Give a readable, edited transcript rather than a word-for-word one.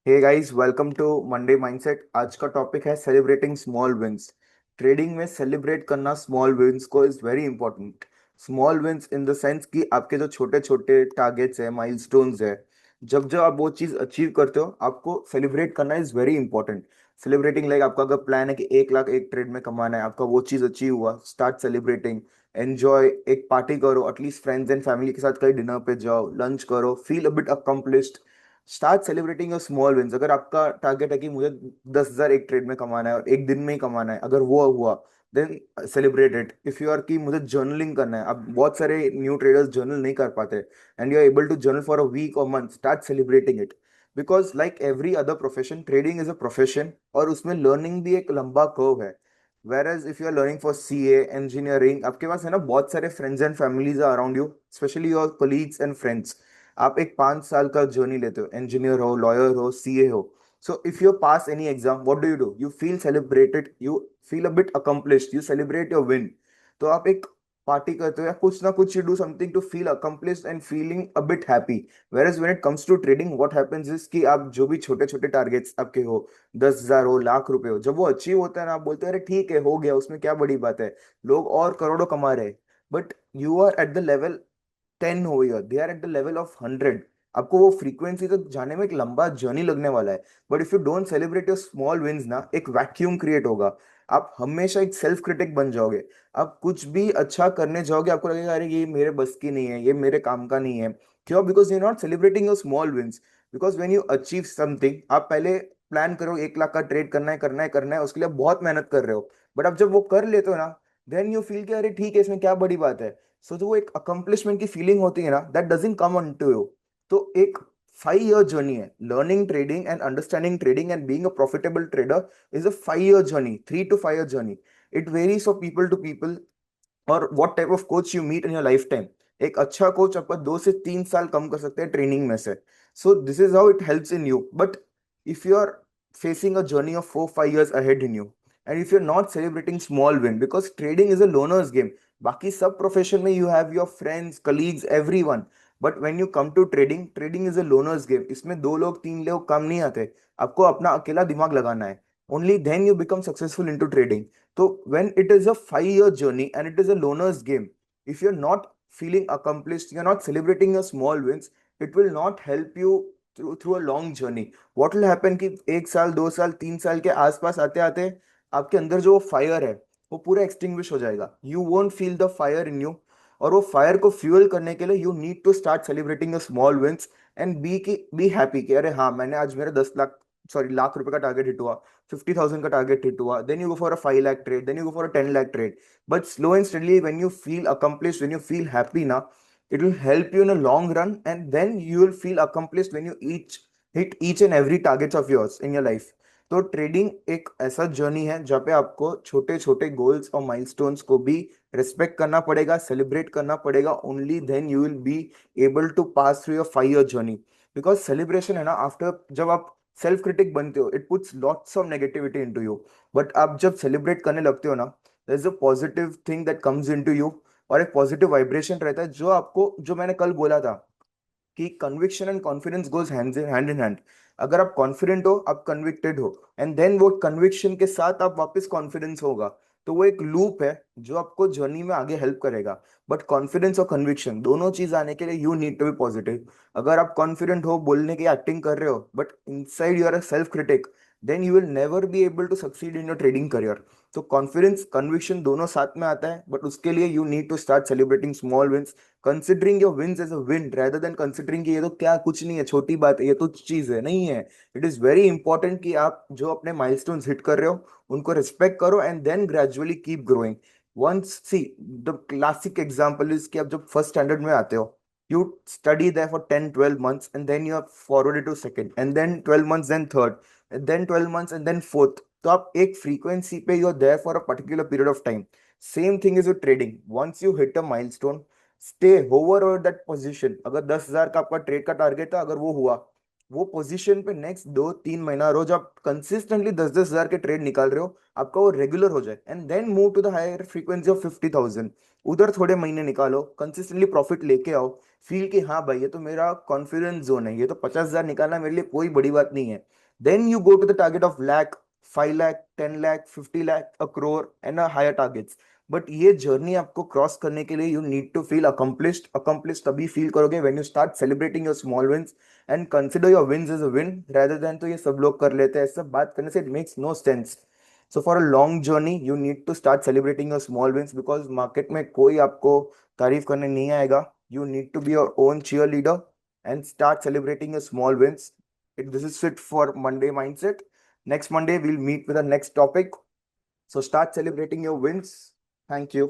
Hey guys, welcome to Monday mindset. आज का topic है सेलिब्रेटिंग स्मॉल विंस। ट्रेडिंग में सेलिब्रेट करना स्मॉल विंस को is very important. Small wins in the sense कि आपके जो छोटे छोटे टारगेट्स है, माइलस्टोन्स है, जब जब आप वो चीज अचीव करते हो आपको सेलिब्रेट करना is very important. Celebrating like आपका अगर प्लान है कि 1 लाख एक ट्रेड में कमाना है, आपका वो चीज अचीव हुआ, स्टार्ट सेलिब्रेटिंग। एंजॉय, एक पार्टी करो, एटलीस्ट फ्रेंड्स एंड फैमिली के साथ कहीं डिनर पे जाओ, लंच करो, feel a bit accomplished. Start celebrating your small wins. अगर आपका टारगेट है कि मुझे 10,000 एक ट्रेड में कमाना है और एक दिन में ही कमाना है, अगर वो हुआ then celebrate it. If you are की मुझे जर्नलिंग करना है, अब बहुत सारे न्यू ट्रेडर्स जर्नल नहीं कर पाते and you are able to journal for a week और month, start celebrating it. Because like every other profession, trading is a profession और उसमें लर्निंग भी एक लंबा कर्व है। Whereas if you are learning for CA engineering, आपके पास है ना बहुत सारे friends and families around you, specially your colleagues and friends. आप एक 5 साल का जर्नी लेते हो, इंजीनियर हो, लॉयर हो, सीए हो। So if you pass any exam, what do? You feel celebrated, you feel a bit accomplished, you celebrate your win. तो आप एक पार्टी करते हो या कुछ ना कुछ, you do something to feel accomplished and feeling a bit happy. Whereas when it comes to trading, what happens is कि आप जो भी छोटे छोटे टारगेट्स आपके हो, 10,000 हो, लाख रुपए हो, जब वो अचीव होता है ना, आप बोलते हैं अरे ठीक है, हो गया, उसमें क्या बड़ी बात है, लोग और करोड़ों कमा रहे हैं। But you are at the level 10 हो, here they are at the level of 100। आपको वो फ्रीक्वेंसी तक जाने में एक लंबा जर्नी लगने वाला है। But if you don't celebrate your small wins ना, एक वैक्यूम क्रिएट होगा। आप हमेशा एक सेल्फ क्रिटिक बन जाओगे। आप कुछ भी अच्छा करने जाओगे, आपको लगेगा अरे ये मेरे बस की नहीं है, ये मेरे काम का नहीं है। क्यों? Because you not celebrating your small wins. Because when you achieve something, आप पहले प्लान करो 1 लाख का ट्रेड करना है, करना है, करना है, उसके लिए आप बहुत मेहनत कर रहे हो। बट अब जब वो कर लेते हो ना, देन यू फील कि अरे ठीक है, इसमें क्या बड़ी बात है। सो जो वो एक अकम्पलिशमेंट की फीलिंग होती है ना, that doesn't come on to you. तो एक 5 ईयर जर्नी है, learning trading and understanding trading and being a profitable trader is a 5 year journey, 3 to 5 year journey. It varies of people to people और what type of coach you meet in your lifetime. एक अच्छा coach आपका 2 से 3 साल कम कर सकते हैं training में से। So this is how it helps in you. But if you are facing a journey of 4 5 years ahead in you, and if you're not celebrating small win, because trading is a loner's game, बाकी सब profession में you have your friends, colleagues, everyone. But when you come to trading, trading is a loner's game. इसमें 2 लोग 3 लोग काम नहीं आते। आपको अपना अकेला दिमाग लगाना है। Only then you become successful in to trading. So when it is a 5 year journey and it is a loner's game, if you're not feeling accomplished, you're not celebrating your small wins, it will not help you through a long journey. What will happen कि 1 साल, 2 साल, 3 साल के आसपास आते आते आपके अंदर जो फायर है वो पूरा एक्सटिंग्विश हो जाएगा। You won't feel the fire in you. और वो फायर को फ्यूल करने के लिए you need to start celebrating your small wins and be happy कि अरे हाँ, मैंने आज मेरा 10 लाख, सॉरी लाख रुपए का टारगेट हिट हुआ, 50,000 का टारगेट हिट हुआ। Then you go for a 5 lakh trade, then you go for a 10 lakh trade. But slow and steadily when you feel accomplished, when you feel happy ना, it will help you in a long run, and then you will feel accomplished when you each hit each and every targets of yours in your life. तो trading एक ऐसा journey है जहाँ पे आपको छोटे छोटे गोल्स और माइलस्टोन्स को भी रिस्पेक्ट करना पड़ेगा, सेलिब्रेट करना पड़ेगा। Only then you will be able to pass through your 5 year journey. Because celebration है ना, आफ्टर जब आप सेल्फ क्रिटिक बनते हो, it puts lots of negativity into you. But आप जब सेलिब्रेट करने लगते हो ना, there is a positive thing that comes into you, और एक पॉजिटिव वाइब्रेशन रहता है जो आपको, जो मैंने कल बोला था कि conviction and confidence goes hand in hand. अगर आप कॉन्फिडेंट हो, आप कन्विक्टेड हो, एंड देन वो कन्विक्शन के साथ आप वापस कॉन्फिडेंस होगा, तो वो एक लूप है जो आपको जर्नी में आगे हेल्प करेगा। बट कॉन्फिडेंस और कन्विक्शन दोनों चीज आने के लिए you need to be positive. अगर आप कॉन्फिडेंट हो, बोलने की एक्टिंग कर रहे हो, but inside you are a self critic, then you will never be able to succeed in your trading career. तो कॉन्फिडेंस कन्विक्शन दोनों साथ में आता है, बट उसके लिए you need to start celebrating small wins, considering your wins as a win rather than considering कि ये तो क्या, कुछ नहीं है, छोटी बात है, ये तो चीज है, नहीं है। इट इज वेरी इंपॉर्टेंट कि आप जो अपने माइलस्टोन्स हिट कर रहे हो उनको रिस्पेक्ट करो and then gradually keep growing. Once see, the classic example is कि आप जब फर्स्ट स्टैंडर्ड में आते हो, you study there for 10 12 months, and then you are forwarded to second, and then 12 months, then third, and then 12 months, and then fourth। तो आप एक frequency पे you are there for a particular period of time. Same thing is with trading. Once you hit a milestone, stay hover over that position. अगर 10,000 का आपका trade का target था, अगर वो हुआ, वो पोजीशन पे नेक्स्ट 2 3 महीना रोज आप कंसिस्टेंटली 10 10 हजार के ट्रेड निकाल रहे हो, आपका वो रेगुलर हो जाए, and then move to the higher frequency of 50,000। उधर थोड़े महीने निकालो, कंसिस्टेंटली प्रॉफिट लेके आओ, फील कि हाँ भाई ये तो मेरा कॉन्फिडेंस जोन है, ये तो 50,000 निकालना मेरे लिए कोई बड़ी बात नहीं है। Then you go to the target of lakh, 5 lakh, 10 lakh, 50 lakh, a crore and a higher targets. But ये जर्नी आपको क्रॉस करने के लिए you need to feel accomplished. Accomplished तभी फील करोगे when you start celebrating your small wins and consider your wins as a win rather than तो ये सब लोग कर लेते हैं, सब बात करने से it makes no sense. So for a long journey you need to start celebrating your small wins, because market में कोई आपको तारीफ करने नहीं आएगा। You need to be your own cheerleader and start celebrating your small wins. This is it for Monday Mindset. Next Monday, we'll meet with the next topic. So start celebrating your wins. Thank you.